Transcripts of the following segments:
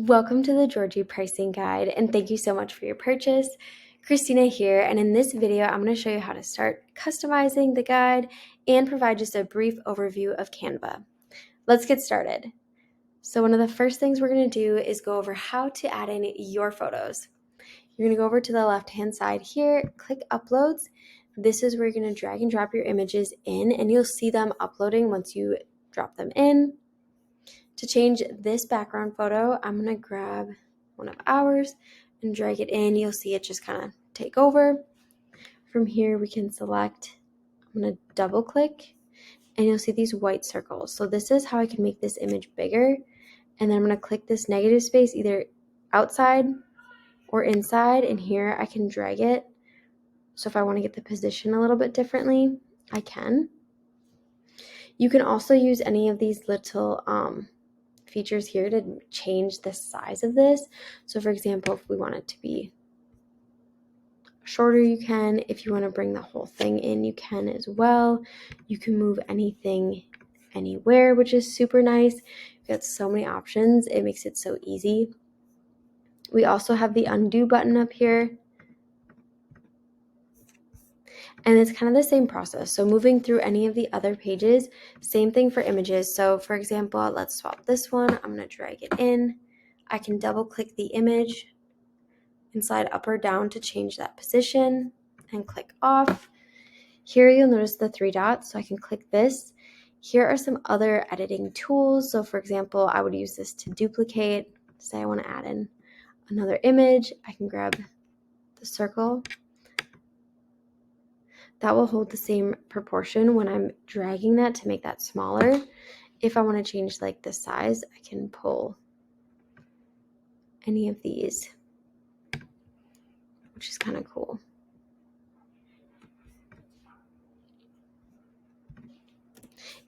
Welcome to the Georgie pricing guide, and thank you so much for your purchase. Christina here, and in this video, I'm going to show you how to start customizing the guide and provide just a brief overview of Canva. Let's get started. So one of the first things we're going to do is go over how to add in your photos. You're going to go over to the left-hand side here, click Uploads. This is where you're going to drag and drop your images in, and you'll see them uploading once you drop them in. To change this background photo, I'm going to grab one of ours and drag it in. You'll see it just kind of take over. From here, we can select, I'm going to double click, and you'll see these white circles. So this is how I can make this image bigger. And then I'm going to click this negative space either outside or inside, and here I can drag it. So if I want to get the position a little bit differently, I can. You can also use any of these little features here to change the size of this. So for example, if we want it to be shorter, you can. If you want to bring the whole thing in, you can as well. You can move anything anywhere, which is super nice. We've got so many options. It makes it so easy. We also have the undo button up here. And it's kind of the same process. So moving through any of the other pages, same thing for images. So for example, let's swap this one. I'm going to drag it in. I can double click the image and slide up or down to change that position and click off. Here you'll notice the three dots, so I can click this. Here are some other editing tools. So for example, I would use this to duplicate. Say I want to add in another image. I can grab the circle. That will hold the same proportion when I'm dragging that to make that smaller. If I want to change like the size, I can pull any of these, which is kind of cool.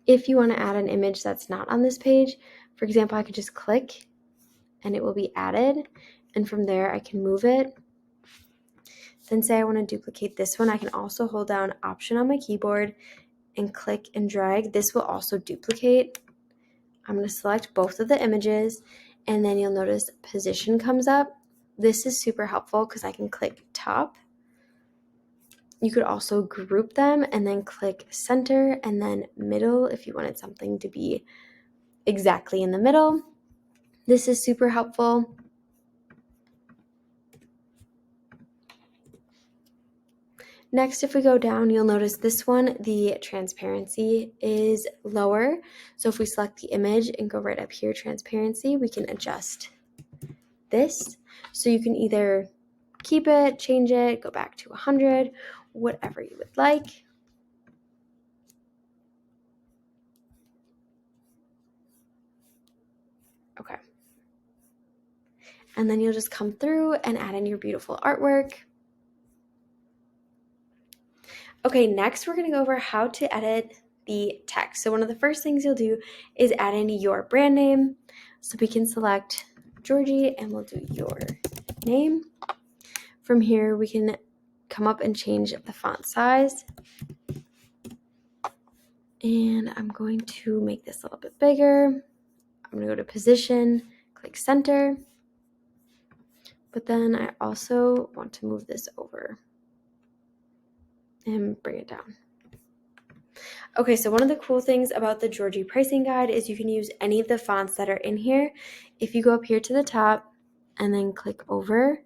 If you want to add an image that's not on this page, for example, I could just click and it will be added. And from there, I can move it. Then say I want to duplicate this one, I can also hold down Option on my keyboard and click and drag. This will also duplicate. I'm going to select both of the images, and then you'll notice position comes up. This is super helpful because I can click top. You could also group them and then click center and then middle if you wanted something to be exactly in the middle. This is super helpful. Next, if we go down, you'll notice this one, the transparency is lower. So if we select the image and go right up here, transparency, we can adjust this. So you can either keep it, change it, go back to 100, whatever you would like. Okay. And then you'll just come through and add in your beautiful artwork. Okay, next we're going to go over how to edit the text. So one of the first things you'll do is add in your brand name. So we can select Georgie and we'll do your name. From here, we can come up and change the font size. And I'm going to make this a little bit bigger. I'm going to go to position, click center. But then I also want to move this over and bring it down. Okay, so one of the cool things about the Georgie pricing guide is you can use any of the fonts that are in here. If you go up here to the top and then click over.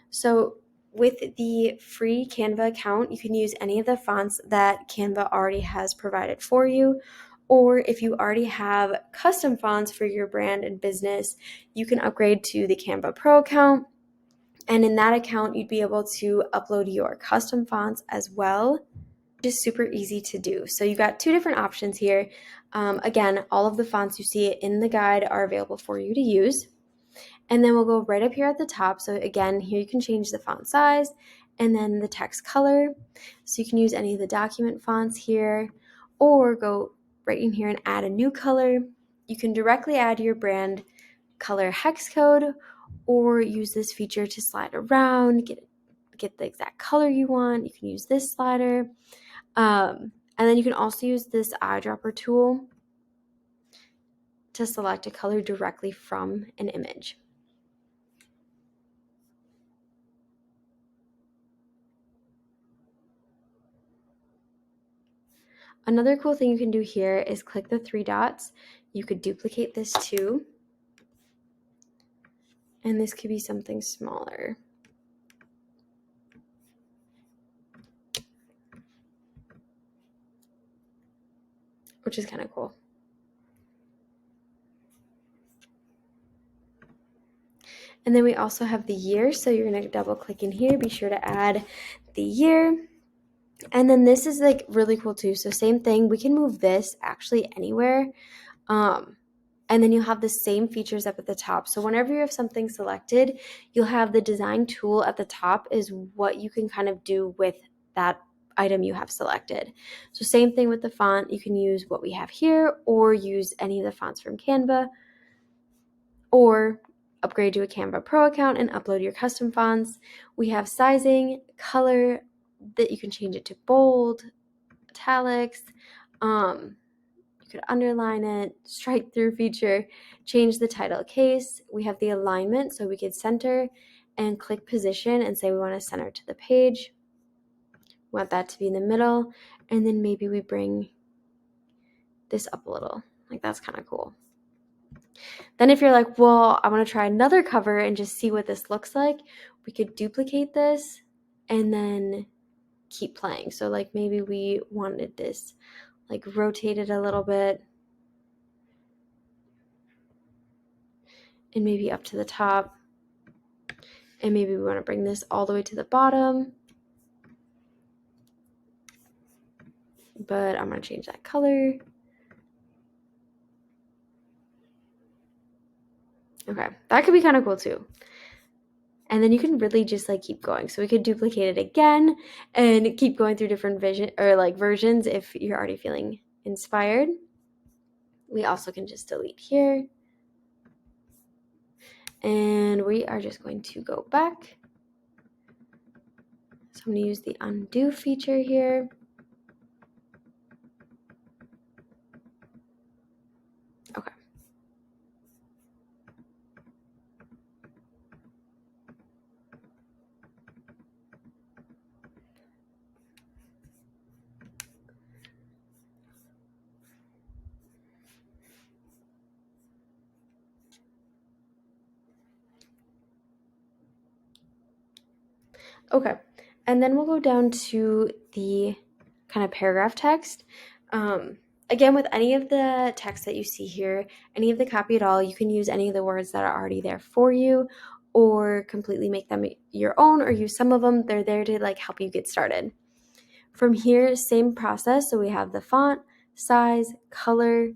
So with the free Canva account, you can use any of the fonts that Canva already has provided for you. Or if you already have custom fonts for your brand and business, you can upgrade to the Canva Pro account. And in that account, you'd be able to upload your custom fonts as well. Just super easy to do. So you've got two different options here. Again, all of the fonts you see in the guide are available for you to use. And then we'll go right up here at the top. So again, here you can change the font size and then the text color. So you can use any of the document fonts here or go right in here and add a new color. You can directly add your brand color hex code or use this feature to slide around, get the exact color you want. You can use this slider. And then you can also use this eyedropper tool to select a color directly from an image. Another cool thing you can do here is click the 3 dots. You could duplicate this too. And this could be something smaller. Which is kind of cool. And then we also have the year. So you're going to double click in here. Be sure to add the year. And then this is like really cool too. So same thing. We can move this actually anywhere. And then you'll have the same features up at the top. So whenever you have something selected, you'll have the design tool at the top is what you can kind of do with that item you have selected. So same thing with the font. You can use what we have here or use any of the fonts from Canva or upgrade to a Canva Pro account and upload your custom fonts. We have sizing, color that you can change it to bold, italics, you could underline it, strike through feature, change the title case. We have the alignment, so we could center and click position and say we want to center to the page. We want that to be in the middle, and then maybe we bring this up a little. Like that's kind of cool. Then if you're like, well, I want to try another cover and just see what this looks like, we could duplicate this and then keep playing. So like maybe we wanted this like rotated a little bit and maybe up to the top. And maybe we want to bring this all the way to the bottom. But I'm going to change that color. Okay, that could be kind of cool too. And then you can really just like keep going. So we could duplicate it again and keep going through different versions if you're already feeling inspired. We also can just delete here. And we are just going to go back. So I'm going to use the undo feature here. Okay. Okay, and then we'll go down to the kind of paragraph text. Again, with any of the text that you see here, any of the copy at all, you can use any of the words that are already there for you or completely make them your own or use some of them. They're there to like help you get started. From here, same process. So we have the font, size, color,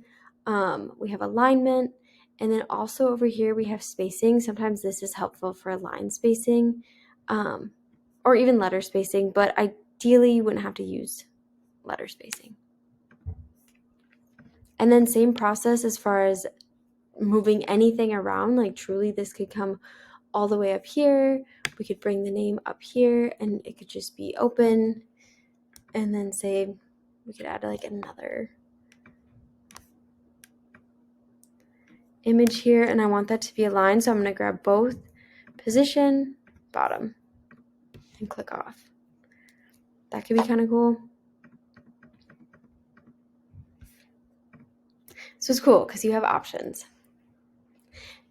we have alignment, and then also over here we have spacing. Sometimes this is helpful for line spacing or even letter spacing, but ideally you wouldn't have to use letter spacing. And then same process as far as moving anything around, like truly this could come all the way up here. We could bring the name up here and it could just be open. And then say we could add like another image here and I want that to be aligned. So I'm going to grab both, position, bottom, and click off. That could be kind of cool. So it's cool because you have options.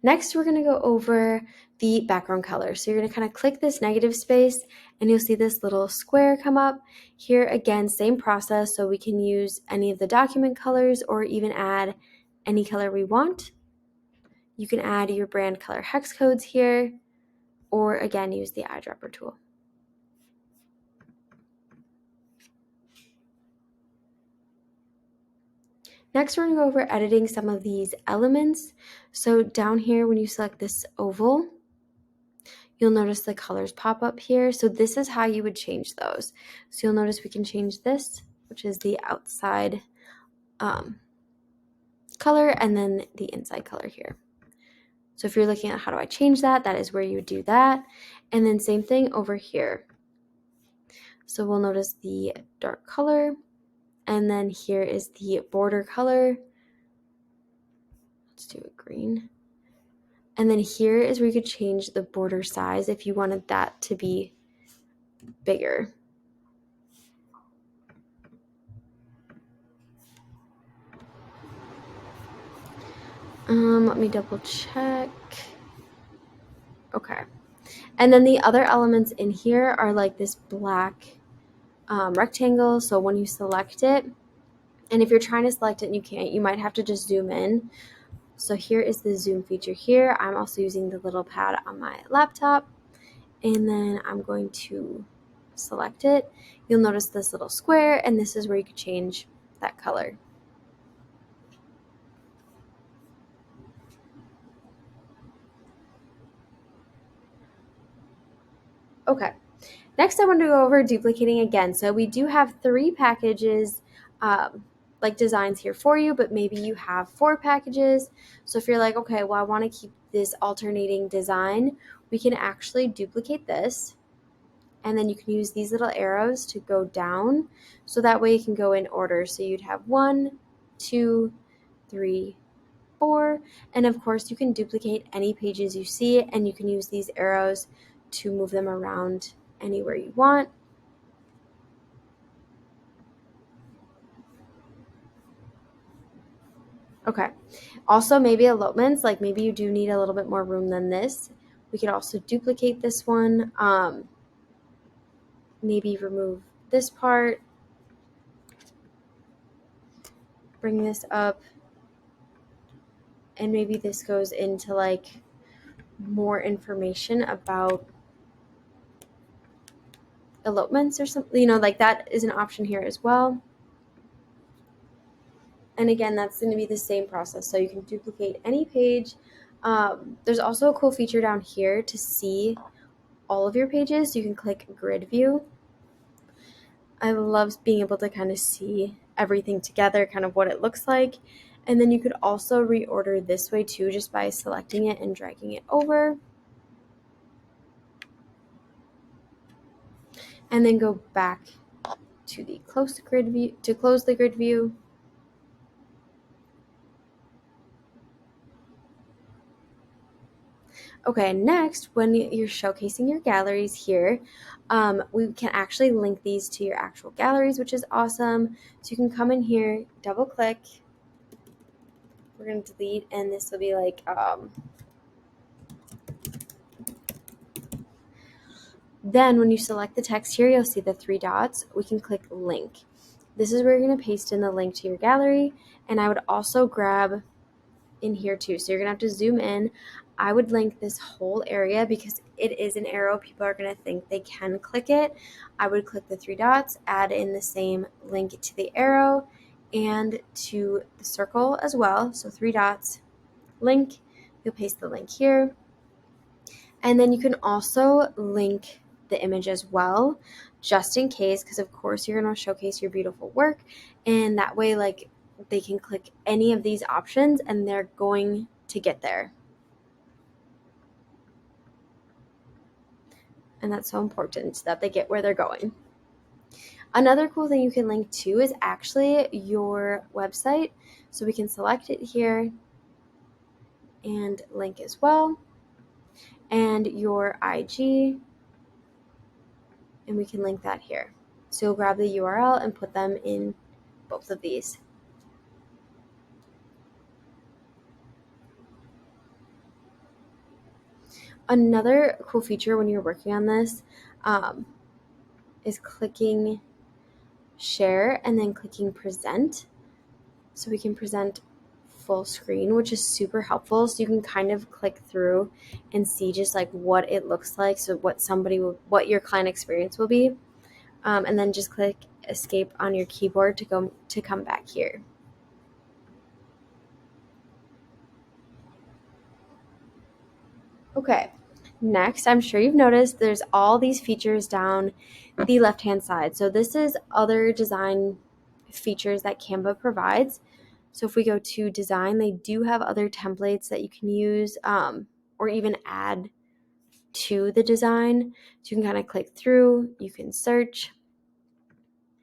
Next, we're going to go over the background color. So you're going to kind of click this negative space and you'll see this little square come up. Here again, same process. So we can use any of the document colors or even add any color we want. You can add your brand color hex codes here or again, use the eyedropper tool. Next, we're going to go over editing some of these elements. So down here, when you select this oval, you'll notice the colors pop up here. So this is how you would change those. So you'll notice we can change this, which is the outside color, and then the inside color here. So if you're looking at how do I change that, that is where you would do that. And then same thing over here. So we'll notice the dark color, and then here is the border color. Let's do a green. And then here is where you could change the border size if you wanted that to be bigger. Let me double check. Okay. And then the other elements in here are like this black rectangle. So when you select it, and if you're trying to select it and you can't, you might have to just zoom in. So here is the zoom feature here. I'm also using the little pad on my laptop. And then I'm going to select it. You'll notice this little square, and this is where you could change that color. Okay, next I want to go over duplicating again. So we do have 3 packages, like designs here for you, but maybe you have 4 packages. So if you're like, okay, well, I want to keep this alternating design, we can actually duplicate this. And then you can use these little arrows to go down. So that way you can go in order. So you'd have 1, 2, 3, 4. And of course you can duplicate any pages you see, and you can use these arrows to move them around anywhere you want. Okay. Also, maybe elopements, like maybe you do need a little bit more room than this. We could also duplicate this one. Maybe remove this part. Bring this up. And maybe this goes into like more information about elopements or something. You know, like that is an option here as well. And again, that's going to be the same process. So you can duplicate any page. There's also a cool feature down here to see all of your pages. You can click grid view. I love being able to kind of see everything together, kind of what it looks like. And then you could also reorder this way too, just by selecting it and dragging it over. And then go back to the close grid view to close the grid view. Okay, next, when you're showcasing your galleries here, we can actually link these to your actual galleries, which is awesome. So you can come in here, double click. We're going to delete, and this will be like, then when you select the text here, you'll see the 3 dots. We can click link. This is where you're going to paste in the link to your gallery, and I would also grab in here too. So you're gonna have to zoom in. I would link this whole area because it is an arrow. People are gonna think they can click it. I would click the 3 dots, add in the same link to the arrow and to the circle as well. So 3 dots, link, you'll paste the link here. And then you can also link the image as well, just in case, because of course you're gonna showcase your beautiful work, and that way like they can click any of these options and they're going to get there. And that's so important that they get where they're going. Another cool thing you can link to is actually your website. So we can select it here and link as well. And your IG, and we can link that here. So you'll grab the URL and put them in both of these. Another cool feature when you're working on this is clicking share and then clicking present. So we can present full screen, which is super helpful. So you can kind of click through and see just like what it looks like. So what your client experience will be. And then just click escape on your keyboard to come back here. Okay, next, I'm sure you've noticed there's all these features down the left-hand side. So this is other design features that Canva provides. So if we go to design, they do have other templates that you can use or even add to the design. So you can kind of click through, you can search,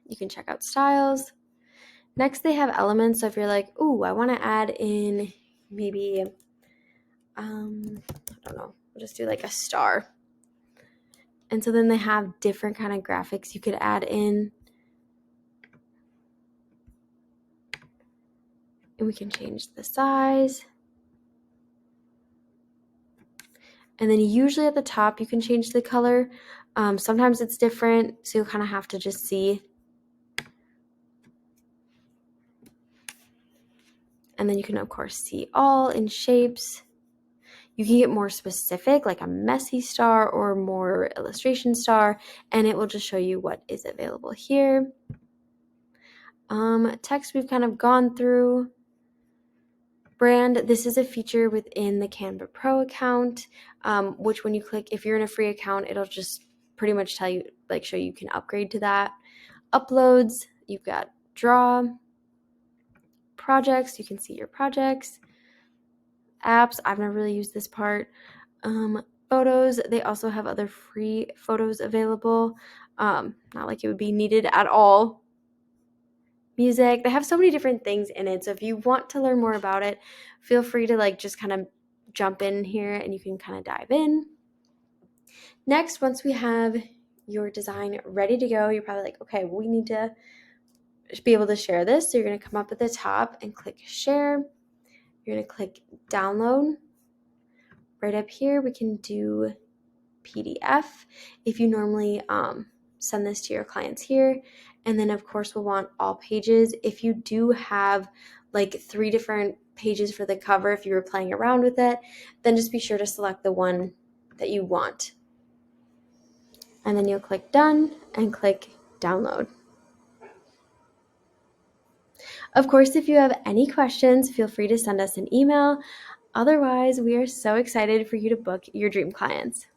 you can check out styles. Next, they have elements. So if you're like, ooh, I want to add in maybe, I don't know, we'll just do like a star. And so then they have different kind of graphics you could add in. And we can change the size. And then usually at the top, you can change the color. Sometimes it's different, so you'll kind of have to just see. And then you can, of course, see all in shapes. You can get more specific, like a messy star or more illustration star, and it will just show you what is available here. Text we've kind of gone through. Brand, this is a feature within the Canva Pro account, which when you click, if you're in a free account, it'll just pretty much tell you, like show you can upgrade to that. Uploads, you've got draw. Projects, you can see your projects. Apps, I've never really used this part. Photos, they also have other free photos available. Not like it would be needed at all. Music, they have so many different things in it, so if you want to learn more about it, feel free to like just kind of jump in here and you can kind of dive in. Next, once we have your design ready to go, you're probably like, okay, we need to be able to share this. So you're going to come up at the top and click share. You're going to click download. Right up here, we can do PDF if you normally send this to your clients here. And then of course we'll want all pages. If you do have like 3 different pages for the cover, if you were playing around with it, then just be sure to select the one that you want. And then you'll click done and click download. Of course, if you have any questions, feel free to send us an email. Otherwise, we are so excited for you to book your dream clients.